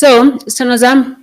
So, Sanozam,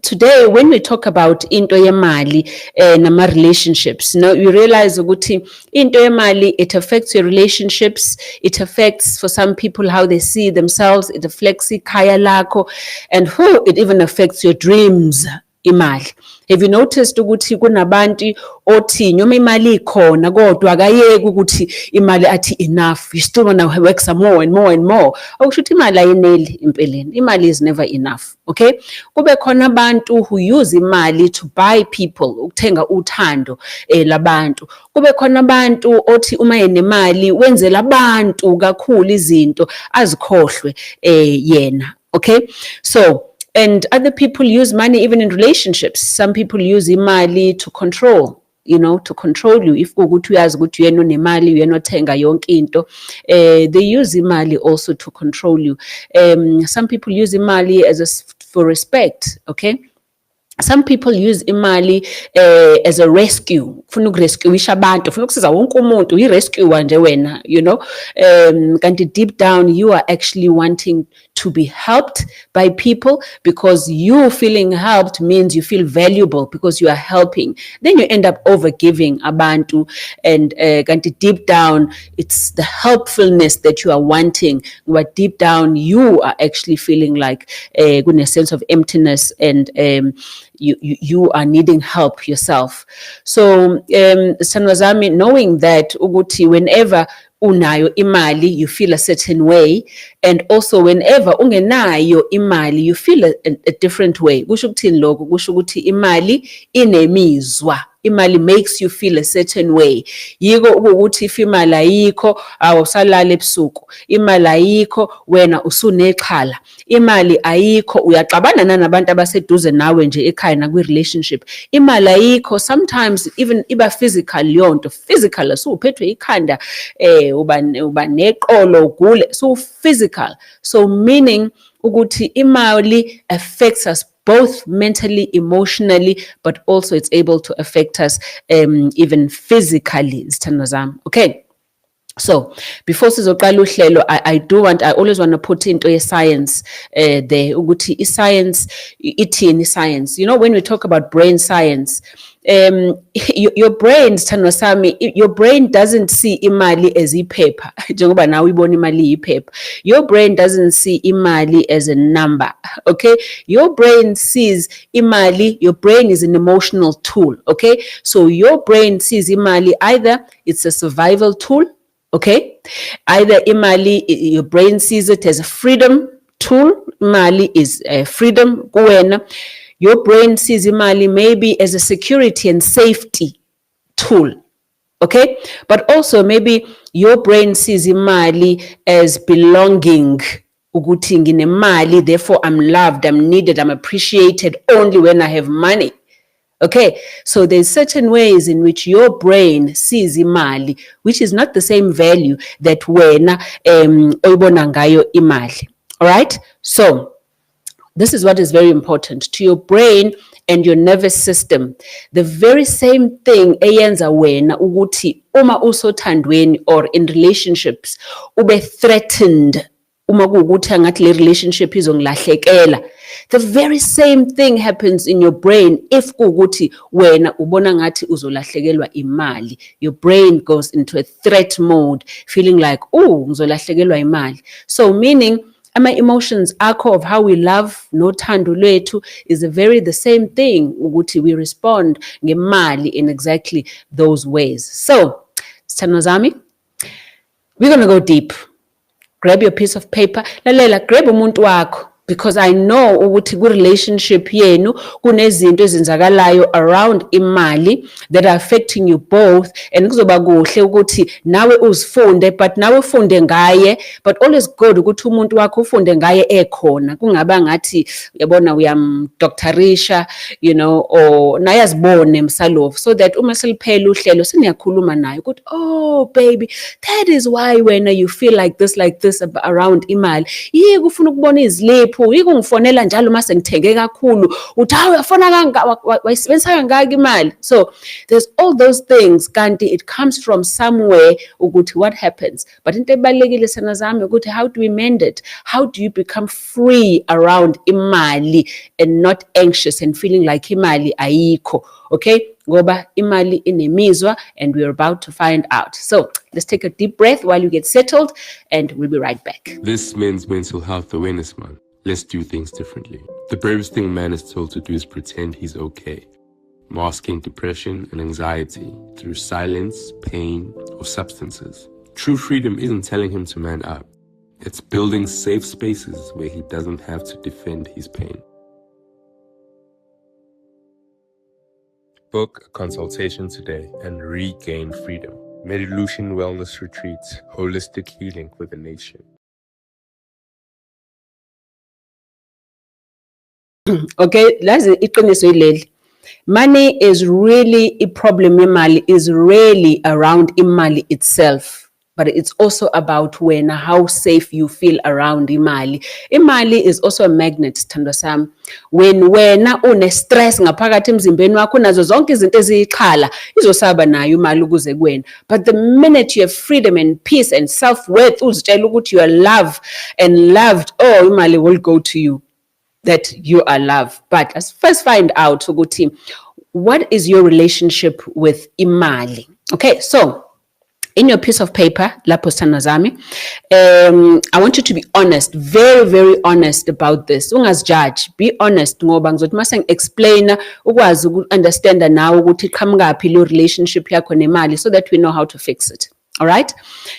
today when we talk about into yemali nama relationships, you realize ukuthi into yemali, it affects your relationships, it affects for some people how they see themselves, it affects ikhaya lakho, and it even affects your dreams. Imali. Have you noticed ukuthi kunabantu othi noma imali ikhona kodwa akayeki ukuthi imali athi enough, you still want to work some more and more and more. Okusho ukuthi imali ayeneli empeleni. Imali is never enough, okay? Kube khona abantu who use imali to buy people, ukuthenga uthando labantu. Kube khona abantu othi uma enemali wenzela abantu kakhulu izinto azikhohlwe yena, okay? So and other people use money even in relationships. Some people use imali to control, to control you. If ukuthi uyazi ukuthi uyena onemali, uyena othenga yonke into, they use imali also to control you. Some people use imali for respect, okay? Some people use imali as a rescue. Funa ukurescueisha abantu, funa ukusiza wonke umuntu, uyi-rescuer nje wena, kanti deep down you are actually wanting to be helped by people, because you feeling helped means you feel valuable because you are helping. Then you end up overgiving abantu, and kanti deep down it's the helpfulness that you are wanting, but deep down you are actually feeling like a sense of emptiness, and you are needing help yourself. So Sanwazami, knowing that ukuthi whenever unayo imali you feel a certain way, and also whenever ungenayo imali you feel a different way. Kusho ukuthini lokho? Kusho ukuthi imali inemizwa. Imali makes you feel a certain way. Yiko ukuthi if imali ayikho awusalala ebusuku, imali ayikho wena usunexhala, imali ayikho uyaxabana nabantu abaseduze nawe nje ekhaya na kwi relationship, imali ayikho sometimes even iba physical yonto, physical so uphethwe ikhanda uba neqolo ugule, so physical. So meaning ukuthi imali affects us both mentally, emotionally, but also it's able to affect us even physically. Okay. So before sizoqala uhlelo, I always want to put into a science there. Ukuthi science, ithini science. When we talk about brain science, your brain, Sami, your brain doesn't see imali as iphepha. Njengoba nawe uyibona imali iphepha. Your brain doesn't see imali as a number. Okay? Your brain sees imali, your brain is an emotional tool. Okay? So your brain sees imali either it's a survival tool. Okay, either imali, your brain sees it as a freedom tool. Imali is freedom. Kuwena, your brain sees imali maybe as a security and safety tool. Okay, but also maybe your brain sees imali as belonging. Ukuthi nginemali, therefore I'm loved, I'm needed, I'm appreciated only when I have money. Okay, so there's certain ways in which your brain sees imali, which is not the same value that wena oyibona ngayo imali. All right, so this is what is very important to your brain and your nervous system. The very same thing eyenza wena ukuthi uma usothandweni or in relationships ube threatened, uma kuwukuthi angathi le relationship izongilahlekela. The very same thing happens in your brain if kuwukuthi wena ubona ngathi uzolahlekelwa imali. Your brain goes into a threat mode, feeling like, ngizolahlekelwa imali. So meaning, ama emotions akho of how we love nothando lwethu is the same thing, ukuthi we respond ngemali in exactly those ways. So, Sanozami, we're going to go deep. Grab your piece of paper. Lalela, grab umuntu wakho. Because I know ukuthi ku-relationship yenu kunezinto ezenzakalayo around imali that are affecting you both, and kuzoba kuhle ukuthi nawe uzifunde, but nawe ufunde ngaye, but always good ukuthi umuntu wakho ufunde ngaye ekhona, kungaba ngathi uyabona uyamdoctorisha, or naye azibone msalofu, so that uma seliphela uhlelo seniyakhuluma naye ukuthi, oh baby, that is why when you feel like this around imali, kufuna ukubona iziliphu people ikungifonela njalo mase ngithenge kakhulu uthi hawu uyafona wayisebenzisa kangaka imali. So there's all those things kanti it comes from somewhere ukuthi what happens. But into ebalekile sana zami ukuthi how do we mend it? How do you become free around imali and not anxious and feeling like imali ayikho? Okay, ngoba imali inemizwa, and we're about to find out. So let's take a deep breath while you get settled, and we'll be right back. This Men's Mental Health Awareness Month. Let's do things differently. The bravest thing man is told to do is pretend he's okay, masking depression and anxiety through silence, pain, or substances. True freedom isn't telling him to man up. It's building safe spaces where he doesn't have to defend his pain. Book a consultation today and regain freedom. Medilution Wellness Retreats, holistic healing for the nation. Okay, lazi iqiniso ileli. Money is really a problem. Imali is really around imali itself, but it's also about how safe you feel around imali. Imali is also a magnet, sithandwa sami. When une stress ngaphakathi emzimbeni wakho nazo zonke izinto eziyixhala izosaba nayo imali ukuze kuwena. But the minute you have freedom and peace and self-worth, uzitshela ukuthi you are loved and loved, oh, imali will go to you, that you are loved. But let's first find out ukuthi what is your relationship with imali. Okay, so in your piece of paper, lapho sithandwa zami, I want you to be honest, very, very honest about this. Ungazijudge, be honest ngoba ngizothi mase ngi-explain ukwazi uku-understand nawe ukuthi iqhamukaphi lo relationship yakho nemali, so that we know how to fix it. All right?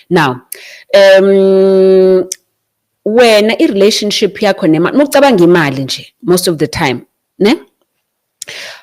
Now, wena i-relationship yakho nemali, mucabanga imali nje most of the time, ne?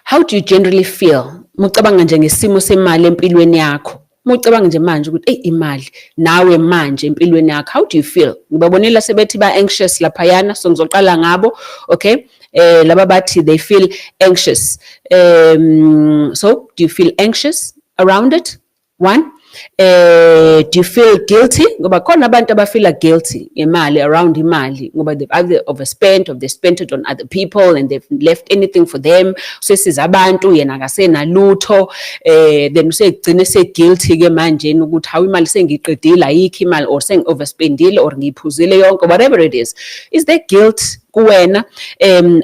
How do you generally feel? Mucabanga nje ngesimo semali empilweni yakho. Mucabanga nje manje ukuthi imali nawe manje empilweni yakho, how do you feel? Ngibabonela sebethi ba anxious laphayana, so ngizoqala ngabo. Okay, laba bathi they feel anxious. So do you feel anxious around it? One. Do you feel guilty? Ngoba khona abantu abafeel guilty imali, around imali, ngoba they've either overspent or they spent it on other people and they've left anything for them. So siza abantu yena akasena lutho, then usegcine guilty ke manje ukuthi hawu imali sengiqedile ayikho imali, or sengi-overspendile or ngiyiphuzile yonke, whatever it is. Is there guilt kuwena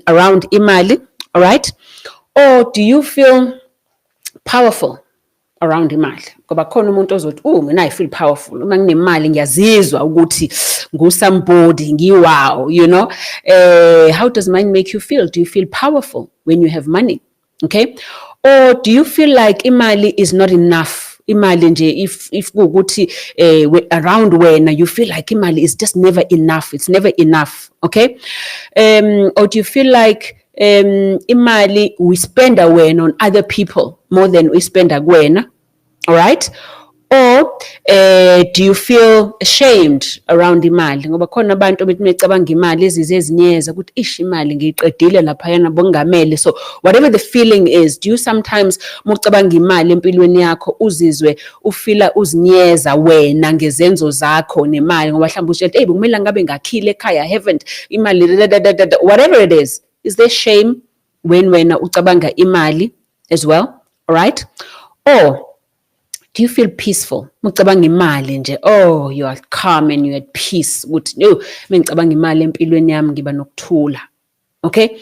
around imali? All right? Or do you feel powerful around imali? Ngoba khona umuntu ozothi mina I feel powerful uma nginemali ngiyazizwa ukuthi somebody, ngiwaw, you know. How does money make you feel? Do you feel powerful when you have money? Okay? Or do you feel like imali is not enough? Imali nje, if kuguthi around when you feel like imali is just never enough, it's never enough. Okay? Or do you feel like imali we spend when on other people more than we spend when? All right? Or do you feel ashamed around imali? Ngoba khona abantu bethi mecabanga imali ezinyeza ukuthi ish imali ngiyiqedile laphayana bongamele. So whatever the feeling is, do you sometimes mucabanga imali empilweni yakho uzizwe ufila uzinyeza wena ngezenzo zakho nemali, ngoba mhlawumbe uthi kumele ngabe ngakhile ekhaya, I haven't imali, whatever it is. Is there shame when ucabanga imali as well? All right? Or do you feel peaceful? Mucabanga imali nje, oh, you are calm and you're at peace. Ukuthi no, ngicabanga imali empilweni yami ngiba nokuthula. Okay?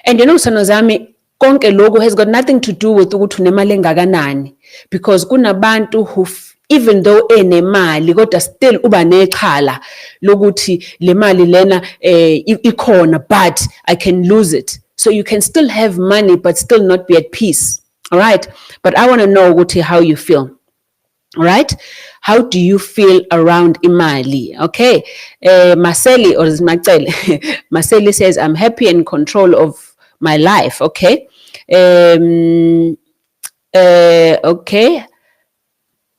And you know, sano zami, konke lokho has got nothing to do with ukuthi unemali engakanani, because kunabantu who even though enemali kodwa still uba nexhala lokuthi le mali lena ikhona but I can lose it. So you can still have money but still not be at peace. All right? But I want to know ukuthi how you feel. All right? How do you feel around imali? Okay. Maseli or Macele. Maseli says, I'm happy and in control of my life. Okay. Okay.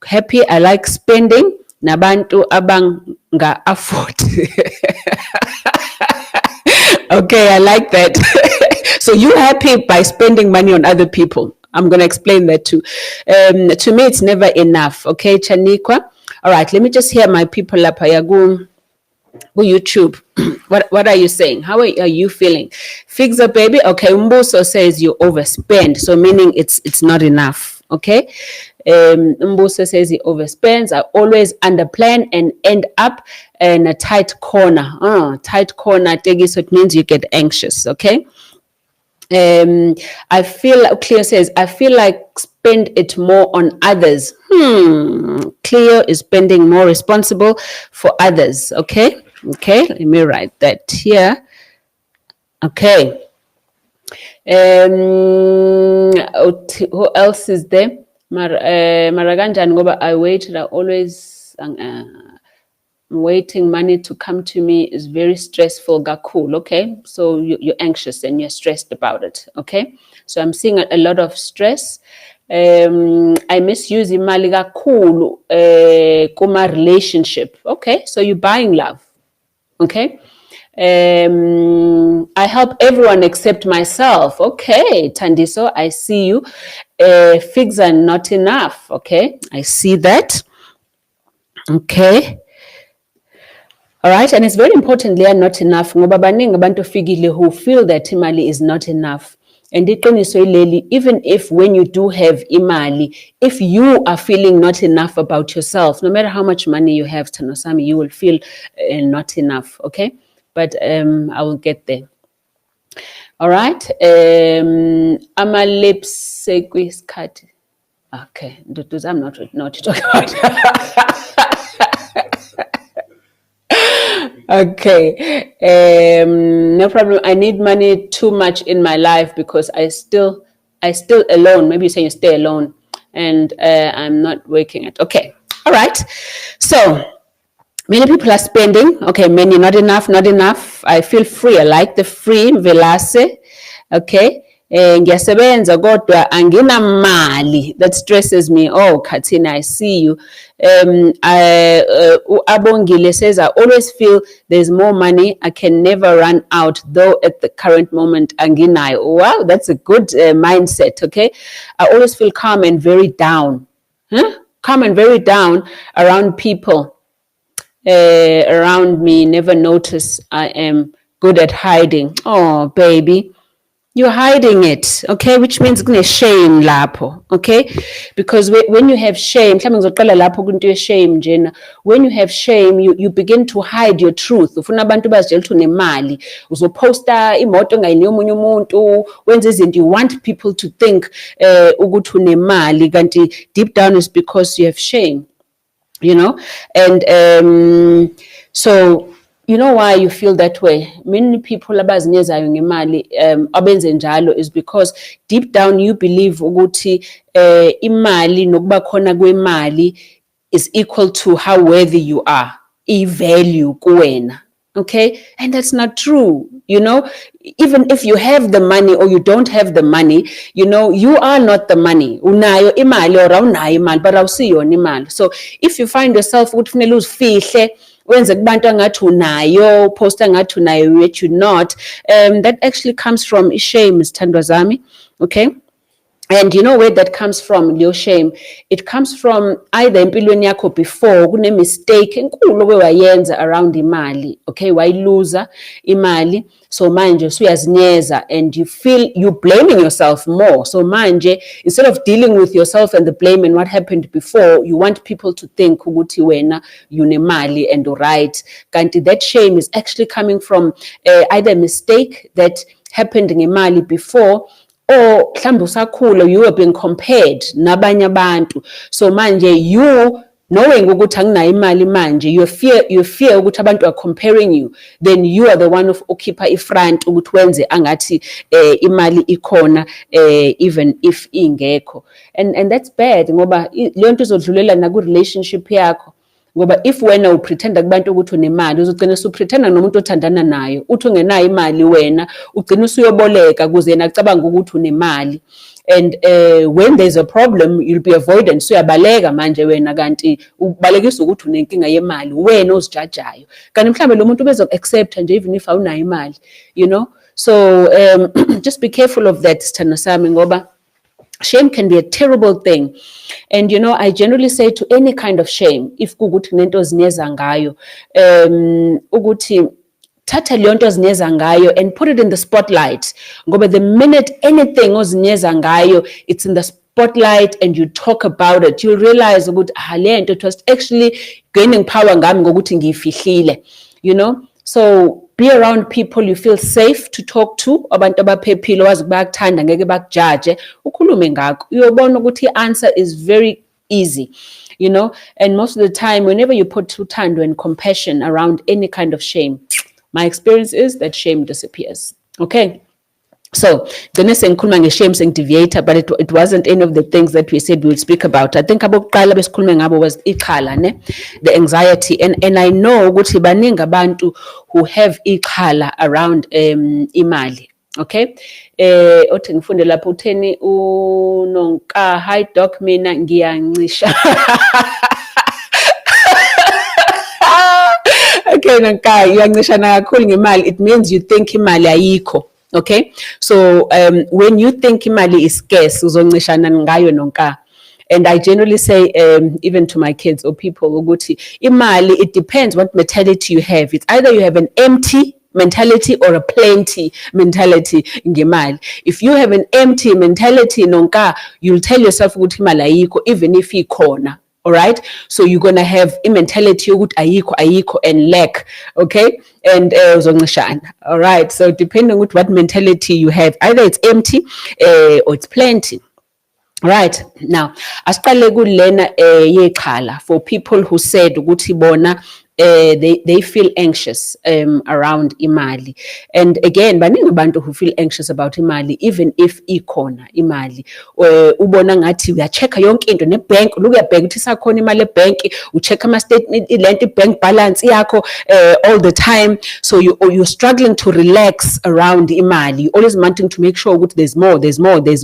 Happy, I like spending. Nabantu abanga afford. Okay, I like that. So you're happy by spending money on other people. I'm going to explain that too. To me, it's never enough. Okay, Chanikwa. All right, let me just hear my people up. YouTube. What are you saying? How are you feeling? Fixer baby. Okay, Mbuso says you overspend, so meaning it's not enough. Okay. Mbuso says he overspends. I always underplan and end up in a tight corner. Tight corner, Tegi, so it means you get anxious. Okay. I feel, Cleo says, I feel like spend it more on others. Cleo is spending more responsible for others. Okay. Okay. Let me write that here. Okay. Who else is there? Maraganjan ngoba I waited. I always waiting money to come to me is very stressful. Cool. Okay, so you're anxious and you're stressed about it. Okay, so I'm seeing a lot of stress. I misuse imali kakhulu kuma relationship. Okay, so you're buying love. Okay. I help everyone except myself. Okay, Tandiso, I see you. Figs are not enough. Okay, I see that. Okay. All right, and it's very important they are not enough. Ngoba baningi abantu figile who feel that imali is not enough. And iqiniso ileli, even if when you do have imali, if you are feeling not enough about yourself, no matter how much money you have, Tanosami, you will feel not enough. Okay. But I will get there. All right. Ama lips cut. Okay. I'm not to talk about. Okay. No problem. I need money too much in my life because I still alone. Maybe you say you stay alone, and I'm not working it. Okay. All right. So. Many people are spending. Okay, many, not enough. I feel free. I like the free, velase. Okay. Ngiyasebenza kodwa anginamali. That stresses me. Oh, Katina, I see you. Abongile says, I always feel there's more money. I can never run out, though at the current moment, anginayo. Wow, that's a good mindset. Okay. I always feel calm and very down. Calm and very down around people. Around me, never notice I am good at hiding. Oh, baby, you're hiding it, okay? Which means shame lapho, okay? Because when you have shame, when you have shame, you begin to hide your truth. Ufuna abantu bazitshela ukuthi unemali, uzoposta imoto ngayinye omunye umuntu, wenza izinto, you want people to think ukuthi unemali, kanti deep down is because you have shame. You know, and so you know why you feel that way. Many people abazinyezayo ngemali abenze njalo is because deep down you believe ukuthi imali nokuba khona kwemali is equal to how worthy you are, i-value kuwena. Okay, and that's not true. You know, even if you have the money or you don't have the money, you know, you are not the money. Unayo imali or awunayo imali, but awusiyona imali. So if you find yourself ukuthi kufanele uzifihle, wenze kubantu angathi unayo, posta angathi unayo, yet you're not, that actually comes from shame, Sithandwa zami. Okay. And you know where that comes from, your shame? It comes from either empilweni yakho before kune mistake enkulu owayenza around imali, okay? Wayiluza imali, so manje usuyazinyeza and you feel you blaming yourself more. So manje, instead of dealing with yourself and the blame and what happened before, you want people to think ukuthi wena unemali and right. Kanti that shame is actually coming from either a mistake that happened ngemali before, or mhlawumbe usakhula, you are being compared nabanye abantu. So manje you knowing ukuthi anginayo imali manje, you fear ukuthi abantu are comparing you, then you are the one of occupy ifront ukuthi wenze angathi imali ikhona even if ingekho. And that's bad ngoba leyo nto izodlulela na ku relationship yakho. Ngoba if wena upretenda kubantu ukuthi unemali, uzogcina usupretenda nomuntu othandana nayo, uthi ungenayo imali wena, ugcina usuyoboleka kuze yena acabanga ukuthi unemali. And when there's a problem, you'll be avoidant. So uyabaleka manje wena kanti ubalekisa ukuthi unenkinga yemali, wena ozijajayo. Kanti mhlawumbe lo muntu bezo accept nje even if awunayo imali, you know? So just be careful of that, Sithando sami, ngoba Shame can be a terrible thing. And, I generally say to any kind of shame, if kuguthi nento zineza ngayo, ukuthi thatha leyo nto ozineza ngayo and put it in the spotlight. Ngoba the minute anything ozineza ngayo, it's in the spotlight and you talk about it, you realize ukuthi le nto it was actually gaining power ngami ngokuthi ngiyifihlile, So be around people you feel safe to talk to, abantu abaphephile wazi bayakuthanda ngeke bakujaje, ukhulume ngakho. Uyobona ukuthi i-answer is very easy, and most of the time whenever you put uthando and compassion around any kind of shame, my experience is that shame disappears. Okay. So, gonna say ngikhuluma nge-shame sengideviator, but it wasn't any of the things that we said we would speak about. I think abokuqala besikhulume ngabo was ikhala, the anxiety, and I know ukuthi baningi abantu who have ikhala around imali. Okay, othi ngifunde lapho utheni unonka, hi doc, mina ngiyancisha. Okay, nonka, uyancishana kakhulu ngemali. It means you think imali ayikho. Okay, so when you think imali is scarce, uzoncishana ngayo nonka. And I generally say, even to my kids or people, ukuthi imali, it depends what mentality you have. It's either you have an empty mentality or a plenty mentality ngemali. If you have an empty mentality nonka, you'll tell yourself ukuthi imali ayikho even if ikhona. All right, so you're gonna have a mentality yokuthi ayikho and lack, okay, and uzoncishana. All right, so depending on what mentality you have, either it's empty or it's plenty. Right, now asiqale kulena yekhala for people who said ukuthi bona they feel anxious around imali. And again, baningi abantu who feel anxious about imali even if ikhona imali. Ubona ngathi uyachecka yonke into nebank, look uyabheka ukuthi isakhona imali ebank, uchecka ama statement, ilento bank balance yakho all the time. So you're struggling to relax around imali. You're always wanting to make sure ukuthi there's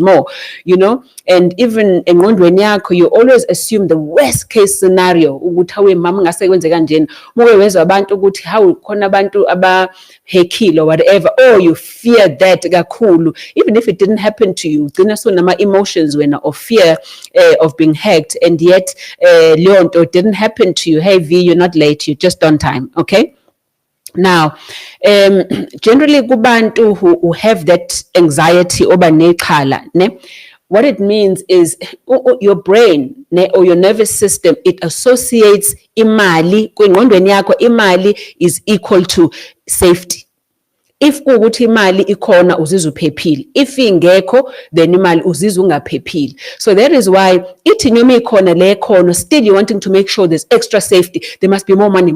more, and even engqondweni yakho you always assume the worst case scenario ukuthi hawe mama ngase kwenze kanjeni. Muke wezwa abantu ukuthi how khona abantu abahekile or whatever, or you fear that kakhulu even if it didn't happen to you. Ugcina so nama emotions wena of fear of being hacked, and yet leyo nto didn't happen to you. Hey V, you're not late, you're just on time. Okay. Now, generally kubantu who have that anxiety oba nekhala, what it means is your brain or your nervous system, it associates imali, kwingqondweni yakho imali is equal to safety. If kukuthi imali ikhona uzizwa uphephile, if ingekho then imali uzizwa ungaphephile. So that is why ithi noma ikhona le khona, still you wanting to make sure there's extra safety, there must be more money.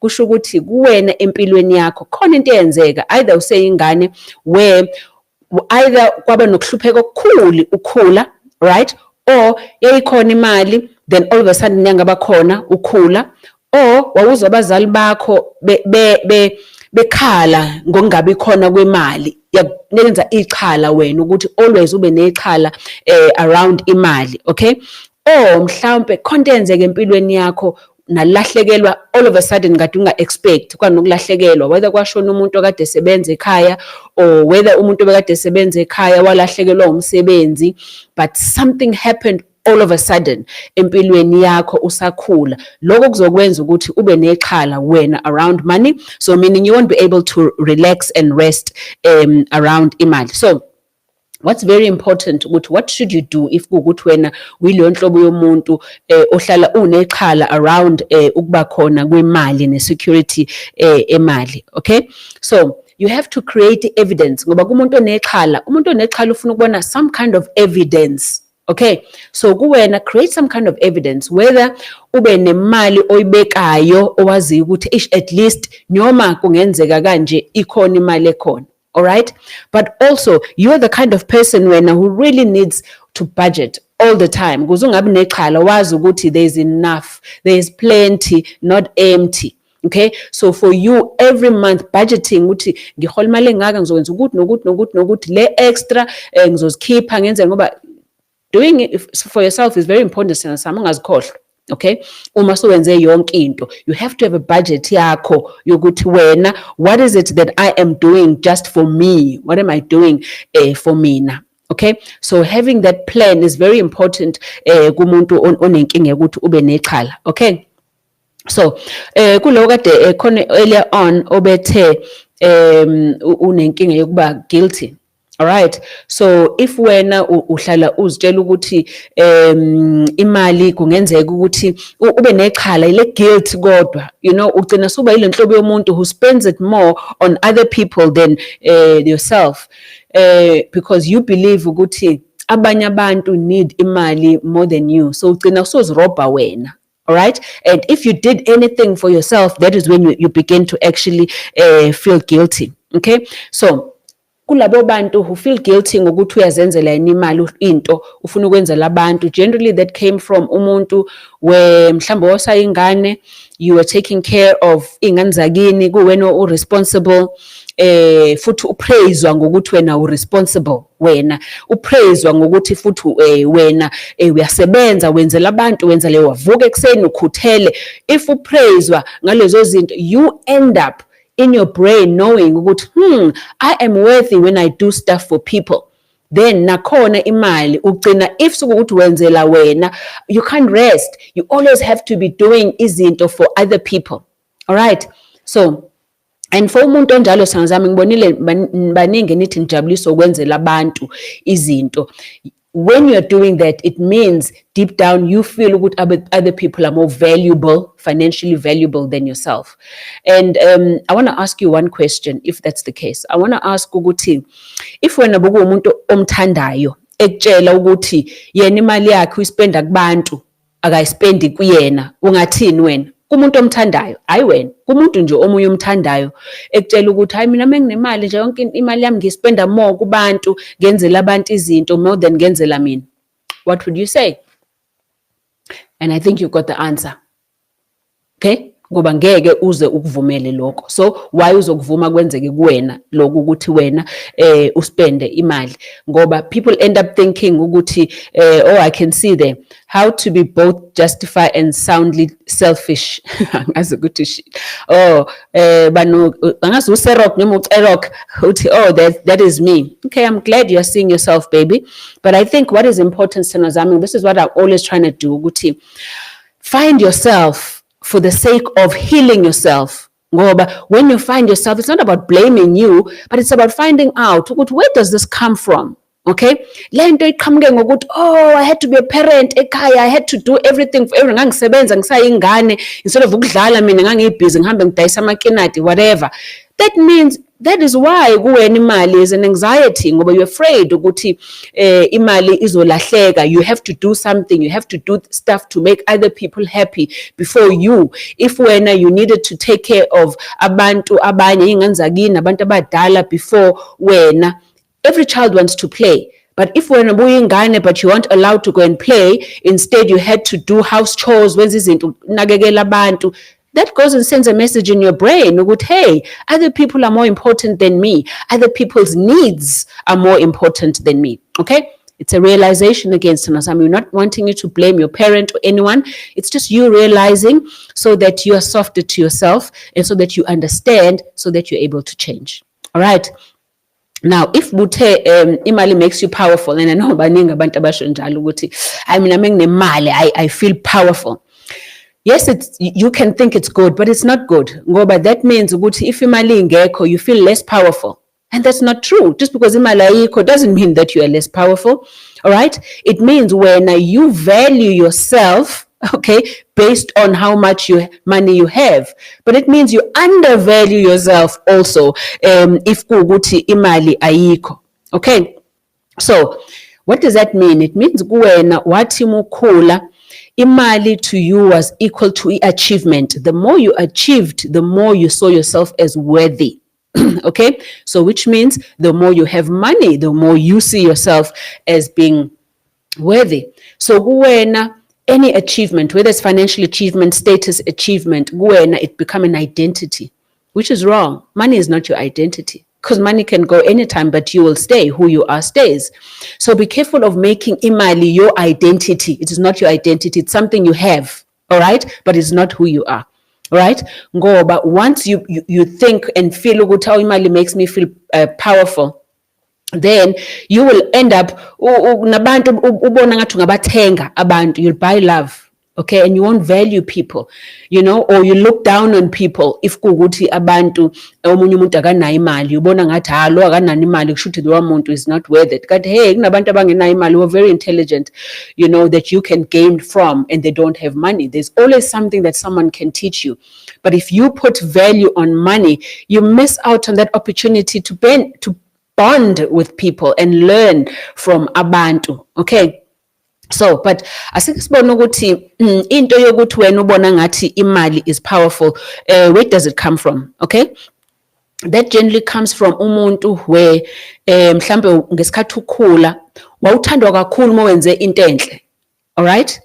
Kusho ukuthi kuwena empilweni yakho khona into eyenzeka, either useyingane where either kwaba nokuhlupheka okukhulu ukhula, right, or yayikhona imali then all of a sudden nyanga bakhona ukhula, or wawuzwa abazali bakho bekhala ngokungabi khona kwemali, yakunikeza ichala wena ukuthi always ube nechala around imali. Okay, or mhlawumbe khonto yenzeka empilweni yakho nalahlekelwa all of a sudden kade unga expect kwanokulahlekelwa, whether kwashona umuntu okade esebenza ekhaya or whether umuntu obekade esebenza ekhaya walahlekelwa umsebenzi, but something happened all of a sudden empilweni yakho usakhula. Lokho kuzokwenza ukuthi ube nechala wena around money, so meaning you won't be able to relax and rest around imali. So what's very important ukuthi what should you do if kuukuthi wena uyileyo nhlobo yomuntu ohlala unechala around ukuba khona kwemali nesecurity emali. Okay, so you have to create evidence, ngoba kumuntu onechala ufuna ukubona some kind of evidence. Okay, so kuwena create some kind of evidence, whether ube nemali oyibekayo owazi ukuthi at least nyoma kungenzeka kanje ikhona imali ekhona. All right, but also you're the kind of person who really needs to budget all the time. Kuzungabi nechala wazi ukuthi there's enough, there's plenty, not empty. Okay, so for you every month budgeting ukuthi ngihola imali engaka ngizokwenza ukuthi le extra ngizozikhipha ngenze, ngoba doing it for yourself is very important. Sama ungazikhohlwa. Okay, uma sowenze yonke into, you have to have a budget yakho yokuthi wena, what is it that I am doing just for me? What am I doing for mina? Okay, so having that plan is very important kumuntu onenkinga ukuthi ube nexhala. Okay, so kulo kade khona earlier on obethe unenkinga yokuba guilty. All right, so if wena uhlala uzitshela ukuthi imali kungenzeka ukuthi ube nexhala ile guilt kodwa, you know, ugcina suba ile nhlobo yomuntu who spends it more on other people than yourself, because you believe ukuthi abanye abantu need imali more than you, so ugcina usozirobha wena. All right, and if you did anything for yourself, that is when you begin to actually feel guilty. Okay, so kulabo bantu who feel guilty ngokuthi uyazenzela imali into ufuna ukwenzela abantu, generally that came from umuntu mhlawumbe wasayingane, you were taking care of ingane zakini, kuwena uresponsible, futhi upraiswa ngokuthi wena uresponsible, wena upraiswa ngokuthi futhi wena uyasebenza, wenzela abantu, wenza le wavuka ekseni ukhuthele. If upraiswa ngalezo zinto, you end up in your brain knowing ukuthi I am worthy when I do stuff for people. Then nakhona imali ugcina, if sukuthi wenzela wena, you can't rest, you always have to be doing izinto for other people. All right, so and for umuntu onjalo sangizami ngibonile baningi nithi nijabulisa ukwenzela abantu izinto. When you're doing that, it means deep down you feel other people are more valuable, financially valuable than yourself. And I want to ask you one question, if that's the case. I want to ask ukuthi, if wena buku umuntu omthandayo ekutshela ukuthi yena imali yakhe uyispenda kubantu akayispendi kuyena, ungathini wena? Kumuntu omthandayo, hayi wena, kumuntu nje omunye omthandayo ekutshela ukuthi hayi mina menginemali nje yonke imali yami ngispenda more kubantu, ngenzela abantu izinto more than ngenzela mina. What would you say? And I think you got the answer. Okay? Ngoba ngeke uze ukuvumele lokho. So why uzokuvuma kwenzeke kuwena lokho ukuthi wena uspende imali? Ngoba people end up thinking ukuthi oh, I can see there how to be both justified and soundly selfish. Angazi ukuthi banu angazi userok noma ucerok uthi oh that is me. Okay, I'm glad you're seeing yourself, baby, but I think what is important, Sanozami, this is what I'm always trying to do, ukuthi find yourself for the sake of healing yourself. Ngoba when you find yourself, it's not about blaming you, but it's about finding out where does this come from. Okay, lento iqhamuke ngokuthi oh, I had to be a parent ekhaya, I had to do everything for everyone, ngangisebenza ngisayingane, instead of ukudlala mina ngangibhizi ngihambe ngidayisa amakinati, whatever. That means that is why kuwena imali is an anxiety, ngoba you're afraid ukuthi imali izolahleka. You have to do something, you have to do stuff to make other people happy before you. If wena you needed to take care of abantu abanye ingane zakini, abantu abadala before wena. Every child wants to play, but if wena buyingane but you weren't allowed to go and play, instead you had to do house chores, wenza izinto nakekela abantu, that goes and sends a message in your brain, hey, other people are more important than me. Other people's needs are more important than me. Okay? It's a realization again, Sanazami. We're not wanting you to blame your parent or anyone. It's just you realizing so that you are softer to yourself and so that you understand, so that you're able to change. All right? Now, if imali makes you powerful, and I know baningi abantu abasho njalo ukuthi I mean menginemali I feel powerful. Yes, you can think it's good, but it's not good. Ngoba that means ukuthi if imali ingekho, you feel less powerful. And that's not true. Just because imali ayikho doesn't mean that you are less powerful. All right? It means when you value yourself, okay, based on how much money you have. But it means you undervalue yourself also if kuguti imali ayikho. Okay? So, what does that mean? It means kuwena wathi mukhula, imali to you was equal to achievement. The more you achieved, the more you saw yourself as worthy. Okay? So which means the more you have money, the more you see yourself as being worthy. So kuwena, any achievement, whether it's financial achievement, status achievement, kuwena, it become an identity, which is wrong. Money is not your identity. Because money can go anytime, but you will stay. Who you are stays. So be careful of making imali your identity. It is not your identity. It's something you have, all right? But it's not who you are, all right? But once you think and feel ukuthi imali makes me feel powerful, then you will end up nabantu ubona ngathi ungabathenga abantu, you'll buy love. Okay, and you won't value people, you know, or you look down on people if kuguthi abantu omunye umuntu akanayo imali ubona ngathi lo akanani imali kushuthi lo muntu is not worth it. But hey, kunabantu abangenayo imali who are very intelligent, you know, that you can gain from, and they don't have money. There's always something that someone can teach you. But if you put value on money, you miss out on that opportunity to bond with people and learn from abantu. Okay. So, but asike sibone ukuthi into yokuthi wena ubona ngathi imali is powerful, where does it come from? Okay, that generally comes from umuntu where mhlambe ngesikhathi ukhula wawuthandwa kakhulu uma wenze into enhle. All right,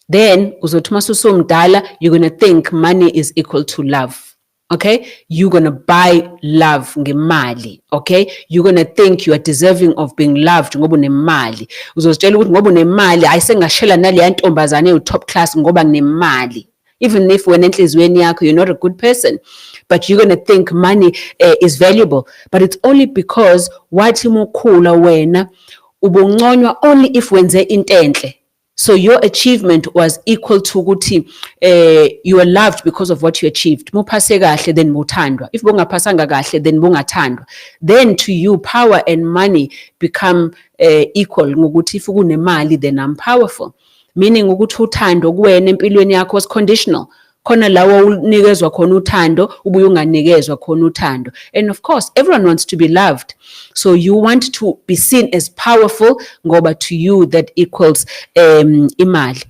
then uzothi masusumdala you're going to think money is equal to love. Okay, you're going to buy love ngemali. Okay, you're going to think you are deserving of being loved ngoba unemali. Uzozitshela ukuthi ngoba unemali ayisengashela nale ntombazane u top class ngoba nginemali. Even if when enhlizweni yakho you're not a good person, but you're going to think money is valuable. But it's only because wathi mukhula wena ubunconywa only if wenze into enhle. So your achievement was equal to ukuthi you are loved because of what you achieved. Muphase kahle then muthandwa. If bungaphasanga kahle then bungathandwa. Then to you power and money become equal ngokuthi if kunemali then I'm powerful. Meaning ukuthi uthando kuwena empilweni yakho was conditional. Khona lawo unikezwa khona uthando ubuye unganikezwa khona uthando. And of course everyone wants to be loved, so you want to be seen as powerful ngoba to you that equals imali.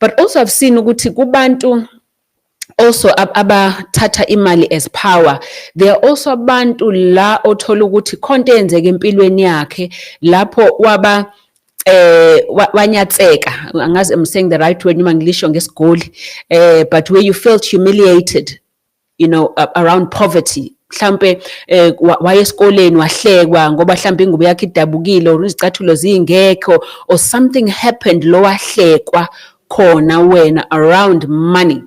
But also I've seen ukuthi kubantu also abathatha imali as power, there are also abantu la othola ukuthi konke enzeke empilweni yakhe lapho waba wanyatseka, angazi I'm saying the right word noma ngilisho ngesigoli, but where you felt humiliated, you know, around poverty. Mhlambe waye esikoleni wahlekwa ngoba mhlambe ingubo yakhe idabukile or izicathulo zingekho or something happened lo wahlekwa khona wena around money.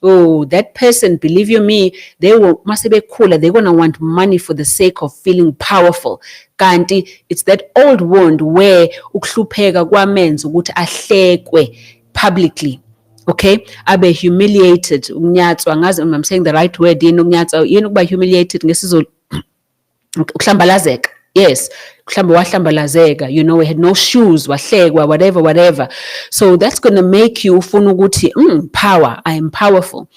Oh, that person, believe you me, they will mase bekhula, they're going to want money for the sake of feeling powerful. Kanti it's that old wound where ukuhlupheka kwamenza ukuthi ahlekwe publicly. Okay, abe humiliated, unyatswa, ngazi I'm saying the right word, yini unyatswa, yini ukuba humiliated ngesizulu ukuhlambalazeka. Yes, mhlambe wahlambalazeka, you know, we had no shoes, wahlekwa, whatever. So that's going to make you ufuna ukuthi power, I am powerful.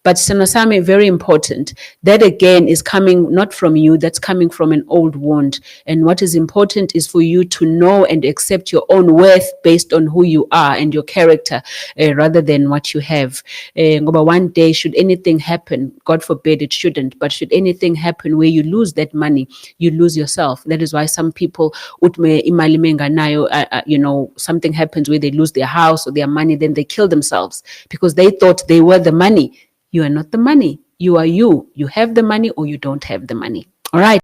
But Sinosami, very important, that again is coming not from you, that's coming from an old wound. And what is important is for you to know and accept your own worth based on who you are and your character, rather than what you have. Ngoba one day, should anything happen, God forbid it shouldn't, but should anything happen where you lose that money, you lose yourself. That is why some people, imali menganayo, you know, something happens where they lose their house or their money, then they kill themselves because they thought they were the money. You are not the money. You are you. You have the money or you don't have the money. All right.